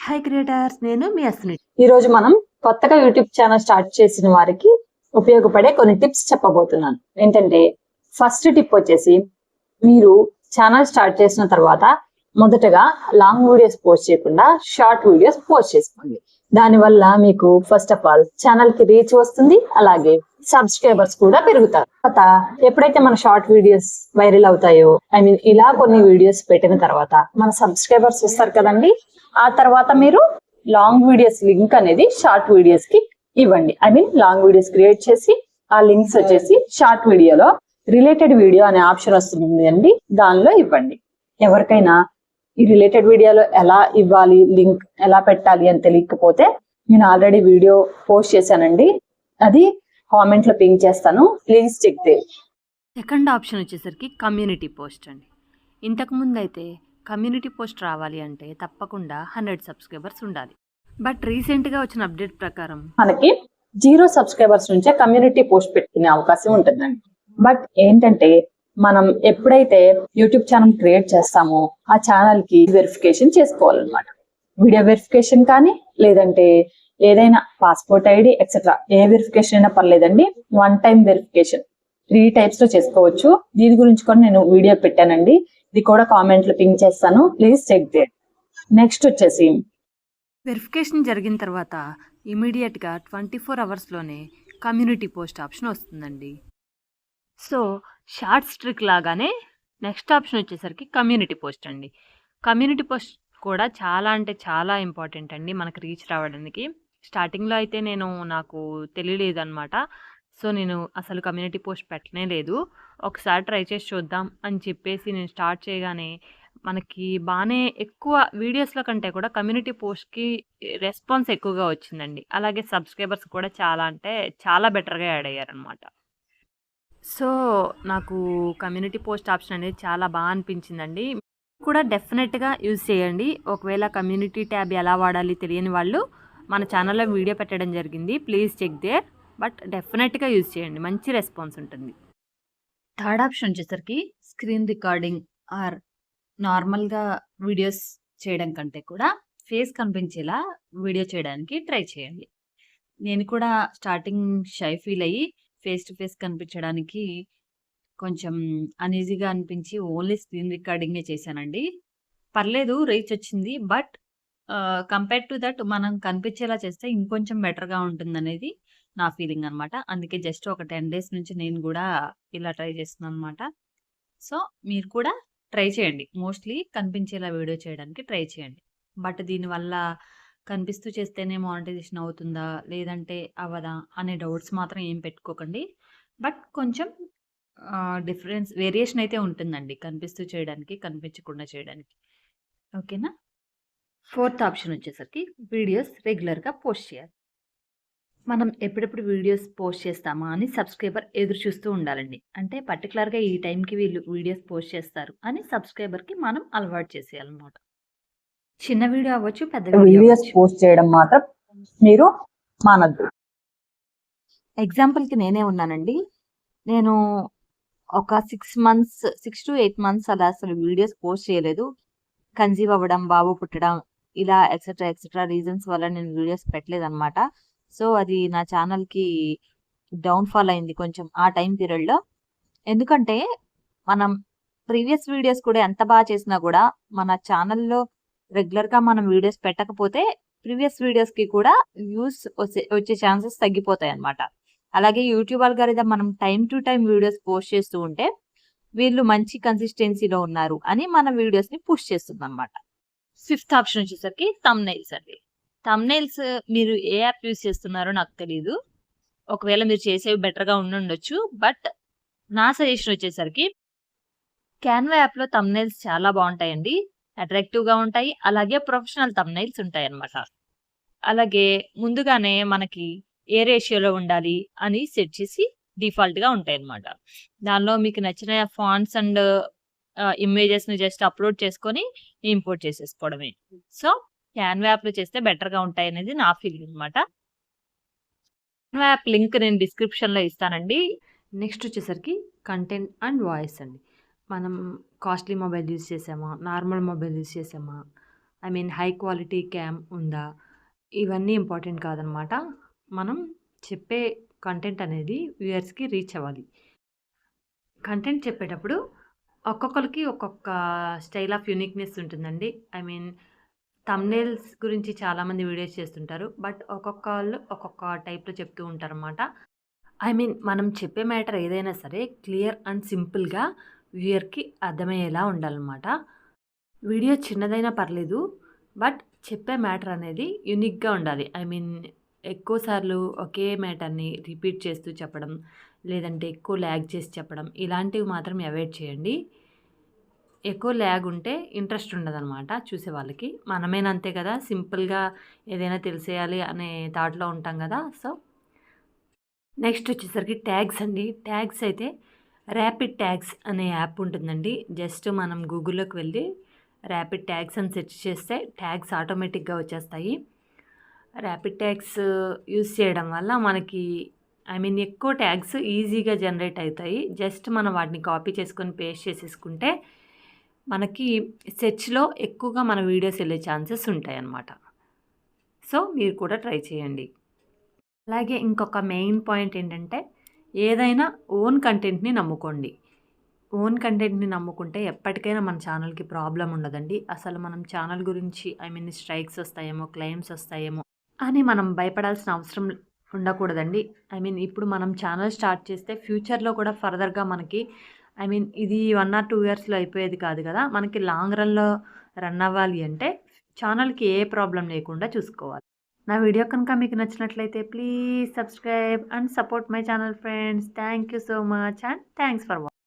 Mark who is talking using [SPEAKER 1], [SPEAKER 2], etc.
[SPEAKER 1] Hi creators, నేను మీ అస్మిత.
[SPEAKER 2] ఈ రోజు మనం కొత్తగా యూట్యూబ్ ఛానల్ స్టార్ట్ చేసిన వారికి ఉపయోగపడే కొన్ని టిప్స్ చెప్పబోతున్నాను. ఏంటంటే ఫస్ట్ టిప్ వచ్చేసి, మీరు ఛానల్ స్టార్ట్ చేసిన తర్వాత మొదటగా లాంగ్ వీడియోస్ పోస్ట్ చేయకుండా షార్ట్ వీడియోస్ పోస్ట్ చేసుకోండి. దానివల్ల మీకు ఫస్ట్ ఆఫ్ ఆల్ ఛానల్ కి రీచ్ వస్తుంది, అలాగే సబ్స్క్రైబర్స్ కూడా పెరుగుతారు. తర్వాత ఎప్పుడైతే మన షార్ట్ వీడియోస్ వైరల్ అవుతాయో, ఇలా కొన్ని వీడియోస్ పెట్టిన తర్వాత మన సబ్స్క్రైబర్స్ వస్తారు కదండి. ఆ తర్వాత మీరు లాంగ్ వీడియోస్ లింక్ అనేది షార్ట్ వీడియోస్ కి ఇవ్వండి. లాంగ్ వీడియోస్ క్రియేట్ చేసి ఆ లింక్స్ వచ్చేసి షార్ట్ వీడియోలో రిలేటెడ్ వీడియో అనే ఆప్షన్ వస్తుంది అండి, దానిలో ఇవ్వండి. ఎవరికైనా ఈ రిలేటెడ్ వీడియోలో ఎలా ఇవ్వాలి, లింక్ ఎలా పెట్టాలి అని తెలియకపోతే నేను ఆల్రెడీ వీడియో పోస్ట్ చేశానండి, అది కామెంట్ లో పింక్ చేస్తాను, please check the.
[SPEAKER 1] Second option వచ్చేసరికి కమ్యూనిటీ పోస్ట్ అండి. ఇంతకుముందు అయితే కమ్యూనిటీ పోస్ట్ రావాలి అంటే తప్పకుండా 100 సబ్స్క్రైబర్స్ ఉండాలి. బట్ రీసెంట్గా వచ్చిన అప్డేట్ ప్రకారం
[SPEAKER 2] మనకి 0 సబ్స్క్రైబర్స్ నుంచే కమ్యూనిటీ పోస్ట్ పెట్టుకునే అవకాశం ఉంటుందండి. బట్ ఏంటంటే మనం ఎప్పుడైతే యూట్యూబ్ ఛానల్ క్రియేట్ చేస్తామో ఆ ఛానల్ కి వెరిఫికేషన్ చేసుకోవాలన్నమాట. వీడియో వెరిఫికేషన్ కానీ, లేదంటే ఏదైనా పాస్పోర్ట్ ఐడి ఎక్సెట్రా ఏ వెరిఫికేషన్ అయినా పర్లేదండి. 1 టైం వెరిఫికేషన్ 3 టైప్స్ లో చేసుకోవచ్చు. దీని గురించి కూడా నేను వీడియో పెట్టానండి, ఇది కూడా కామెంట్ లో పింక్ చేస్తాను, ప్లీజ్ చెక్ దే. నెక్స్ట్ వచ్చేసి
[SPEAKER 1] వెరిఫికేషన్ జరిగిన తర్వాత ఇమీడియట్గా 24 అవర్స్లోనే కమ్యూనిటీ పోస్ట్ ఆప్షన్ వస్తుందండి. సో షార్ట్స్ ట్రిక్ లాగానే నెక్స్ట్ ఆప్షన్ వచ్చేసరికి కమ్యూనిటీ పోస్ట్ అండి. కమ్యూనిటీ పోస్ట్ కూడా చాలా అంటే చాలా ఇంపార్టెంట్ అండి మనకు రీచ్ రావడానికి. స్టార్టింగ్లో అయితే నాకు తెలియలేదు అనమాట. సో నేను అసలు కమ్యూనిటీ పోస్ట్ పెట్టనే లేదు. ఒకసారి ట్రై చేసి చూద్దాం అని చెప్పేసి నేను స్టార్ట్ చేయగానే మనకి బాగానే ఎక్కువ వీడియోస్లో కంటే కూడా కమ్యూనిటీ పోస్ట్కి రెస్పాన్స్ ఎక్కువగా వచ్చిందండి. అలాగే సబ్స్క్రైబర్స్ కూడా చాలా అంటే చాలా బెటర్గా యాడ్ అయ్యారనమాట. సో నాకు కమ్యూనిటీ పోస్ట్ ఆప్షన్ అనేది చాలా బాగా అనిపించిందండి. కూడా డెఫినెట్గా యూజ్ చేయండి. ఒకవేళ కమ్యూనిటీ ట్యాబ్ ఎలా వాడాలి తెలియని వాళ్ళు మన ఛానల్లో వీడియో పెట్టడం జరిగింది, ప్లీజ్ చెక్ దేర్. బట్ డెఫినెట్గా యూజ్ చేయండి, మంచి రెస్పాన్స్ ఉంటుంది. థర్డ్ ఆప్షన్ వచ్చేసరికి స్క్రీన్ రికార్డింగ్ ఆర్ నార్మల్గా వీడియోస్ చేయడం కంటే కూడా ఫేస్ కనిపించేలా వీడియో చేయడానికి ట్రై చేయండి. నేను కూడా స్టార్టింగ్ షై ఫీల్ అయ్యి ఫేస్ టు ఫేస్ కనిపించడానికి కొంచెం అనీజీగా అనిపించి ఓన్లీ స్క్రీన్ రికార్డింగే చేశానండి. పర్లేదు, రీచ్ వచ్చింది. బట్ కంపేర్ టు దట్ మనం కనిపించేలా చేస్తే ఇంకొంచెం బెటర్గా ఉంటుందనేది నా ఫీలింగ్ అనమాట. అందుకే జస్ట్ ఒక 10 డేస్ నుంచి నేను కూడా ఇలా ట్రై చేస్తున్నాను అనమాట. సో మీరు కూడా ట్రై చేయండి, మోస్ట్లీ కనిపించేలా వీడియో చేయడానికి ట్రై చేయండి. బట్ దీనివల్ల కనిపిస్తూ చేస్తేనే మానిటైజేషన్ అవుతుందా లేదంటే అవ్వదా అనే డౌట్స్ మాత్రం ఏం పెట్టుకోకండి. బట్ కొంచెం వేరియేషన్ అయితే ఉంటుందండి కనిపిస్తూ చేయడానికి, కనిపించకుండా చేయడానికి. ఓకేనా. ఫోర్త్ ఆప్షన్ వచ్చేసరికి వీడియోస్ రెగ్యులర్గా పోస్ట్ చేయాలి. మనం ఎప్పుడెప్పుడు వీడియోస్ పోస్ట్ చేస్తామా అని సబ్స్క్రైబర్ ఎదురు చూస్తూ ఉండాలండి. అంటే పర్టికులర్గా ఈ టైంకి వీళ్ళు వీడియోస్ పోస్ట్ చేస్తారు అని సబ్స్క్రైబర్కి మనం అలవాటు చేసేయాలన్నమాట. చిన్న వీడియో అవ్వచ్చు, పెద్ద
[SPEAKER 2] వీడియోస్ పోస్ట్ చేయడం మాత్రం మీరు మానద్దు.
[SPEAKER 1] ఎగ్జాంపుల్కి నేనే ఉన్నానండి. నేను ఒక 6 to 8 మంత్స్ అలా అసలు వీడియోస్ పోస్ట్ చేయలేదు. కన్సీవ్ అవ్వడం, బాబు పుట్టడం, ఇలా ఎక్సెట్రా రీజన్స్ వల్ల నేను వీడియోస్ పెట్టలేదు అనమాట. సో అది నా ఛానల్కి డౌన్ఫాల్ అయింది కొంచెం ఆ టైం పీరియడ్లో. ఎందుకంటే మనం ప్రీవియస్ వీడియోస్ కూడా ఎంత బాగా చేసినా కూడా మన ఛానల్లో రెగ్యులర్గా మనం వీడియోస్ పెట్టకపోతే ప్రీవియస్ వీడియోస్కి కూడా వ్యూస్ వచ్చే ఛాన్సెస్ తగ్గిపోతాయి అనమాట. అలాగే యూట్యూబ్ అల్గారిథం మనం time to time videos post చేస్తూ ఉంటే వీళ్ళు మంచి కన్సిస్టెన్సీలో ఉన్నారు అని మన వీడియోస్ని పుష్ చేస్తుంది అనమాట. ఫిఫ్త్ ఆప్షన్ వచ్చేసరికి థంబ్నెయిల్స్ అండి. థంబ్నెయిల్స్ మీరు ఏ యాప్ యూజ్ చేస్తున్నారో నాకు తెలియదు, ఒకవేళ మీరు చేసేవి బెటర్గా ఉండొచ్చు. బట్ నా సజెషన్ వచ్చేసరికి క్యాన్వా యాప్లో థంబ్నెయిల్స్ చాలా బాగుంటాయండి, అట్రాక్టివ్గా ఉంటాయి. అలాగే ప్రొఫెషనల్ థంబ్నెయిల్స్ ఉంటాయి అన్నమాట. అలాగే ముందుగానే మనకి ఏ రేషియోలో ఉండాలి అని సెట్ చేసి డిఫాల్ట్గా ఉంటాయి అన్నమాట. దానిలో మీకు నచ్చిన ఫాంట్స్ అండ్ ఇమేజెస్ని జస్ట్ అప్లోడ్ చేసుకొని ఇంపోర్ట్ చేసేసుకోవడమే. సో క్యాన్వా యాప్లో చేస్తే బెటర్గా ఉంటాయి అనేది నా ఫీలింగ్ అనమాట. క్యాన్వా యాప్ లింక్ నేను డిస్క్రిప్షన్లో ఇస్తానండి. నెక్స్ట్ వచ్చేసరికి కంటెంట్ అండ్ వాయిస్ అండి. మనం కాస్ట్లీ మొబైల్ యూజ్ చేసామా, నార్మల్ మొబైల్ యూజ్ చేసామా, I mean high quality cam ఉందా? ఇవన్నీ ఇంపార్టెంట్ కాదనమాట. మనం చెప్పే కంటెంట్ అనేది వ్యూయర్స్‌కి రీచ్ అవ్వాలి. కంటెంట్ చెప్పేటప్పుడు ఒక్కొక్కళ్ళకి ఒక్కొక్క స్టైల్ ఆఫ్ యూనిక్‌నెస్ ఉంటుందండి. ఐ మీన్ థంబ్‌నెయిల్స్ గురించి చాలామంది వీడియోస్ చేస్తుంటారు. బట్ ఒక్కొక్కళ్ళు ఒక్కొక్క టైప్‌లో చెప్తూ ఉంటారనమాట. ఐ మీన్ మనం చెప్పే మ్యాటర్ ఏదైనా సరే క్లియర్ అండ్ సింపుల్‌గా వ్యూయర్‌కి అర్థమయ్యేలా ఉండాలనమాట. వీడియో చిన్నదైనా పర్లేదు. బట్ చెప్పే మ్యాటర్ అనేది యూనిక్‌గా ఉండాలి. ఐ మీన్ ఎక్కువ సార్లు ఒకే మ్యాటర్‌ని రిపీట్ చేస్తూ చెప్పడం, లేదంటే ఎక్కువ ల్యాగ్ చేసి చెప్పడం ఇలాంటివి మాత్రం అవాయిడ్ చేయండి. ఎక్కువ ల్యాగ్ ఉంటే ఇంట్రెస్ట్ ఉండదనమాట చూసే వాళ్ళకి. మనమేనా అంతే కదా! సింపుల్‌గా ఏదైనా తెలిసేయాలి అనే థాట్‌లో ఉంటాం కదా! సో, నెక్స్ట్ వచ్చేసరికి ట్యాగ్స్ అండి. ట్యాగ్స్ అయితే ర్యాపిడ్ ట్యాగ్స్ అనే యాప్ ఉంటుందండి. జస్ట్ మనం గూగుల్‌లోకి వెళ్ళి ర్యాపిడ్ ట్యాగ్స్ అని సెర్చ్ చేస్తే ట్యాగ్స్ ఆటోమేటిక్‌గా వచ్చేస్తాయి. ర్యాపిడ్ ట్యాగ్స్ యూజ్ చేయడం వల్ల మనకి ఐ మీన్ ఎక్కువ ట్యాగ్స్ ఈజీగా జనరేట్ అవుతాయి. జస్ట్ మనం వాటిని కాపీ చేసుకొని పేస్ట్ చేసేసుకుంటే మనకి సెర్చ్‌లో ఎక్కువగా మన వీడియోస్ వెళ్ళే ఛాన్సెస్ ఉంటాయన్నమాట. సో, మీరు కూడా ట్రై చేయండి. అలాగే ఇంకొక మెయిన్ పాయింట్ ఏంటంటే ఏదైనా ఓన్ కంటెంట్‌ని నమ్ముకోండి. ఓన్ కంటెంట్‌ని నమ్ముకుంటే ఎప్పటికైనా మన ఛానల్‌కి ప్రాబ్లమ్ ఉండదండి. అసలు మనం ఛానల్ గురించి ఐ మీన్ స్ట్రైక్స్ వస్తాయేమో, క్లెయిమ్స్ వస్తాయేమో అని మనం భయపడాల్సిన అవసరం ఉండకూడదండి. ఐ మీన్ ఇప్పుడు మనం ఛానల్ స్టార్ట్ చేస్తే ఫ్యూచర్‌లో కూడా ఫర్దర్‌గా మనకి ఐ మీన్ ఇది 1 ఆర్ 2 ఇయర్స్‌లో అయిపోయేది కాదు కదా! మనకి లాంగ్ రన్‌లో రన్ అవ్వాలి అంటే ఛానల్‌కి ఏ ప్రాబ్లమ్ లేకుండా చూసుకోవాలి. నా వీడియో కనుక మీకు నచ్చినట్లయితే please subscribe and support my channel friends. Thank you so much and thanks for watching.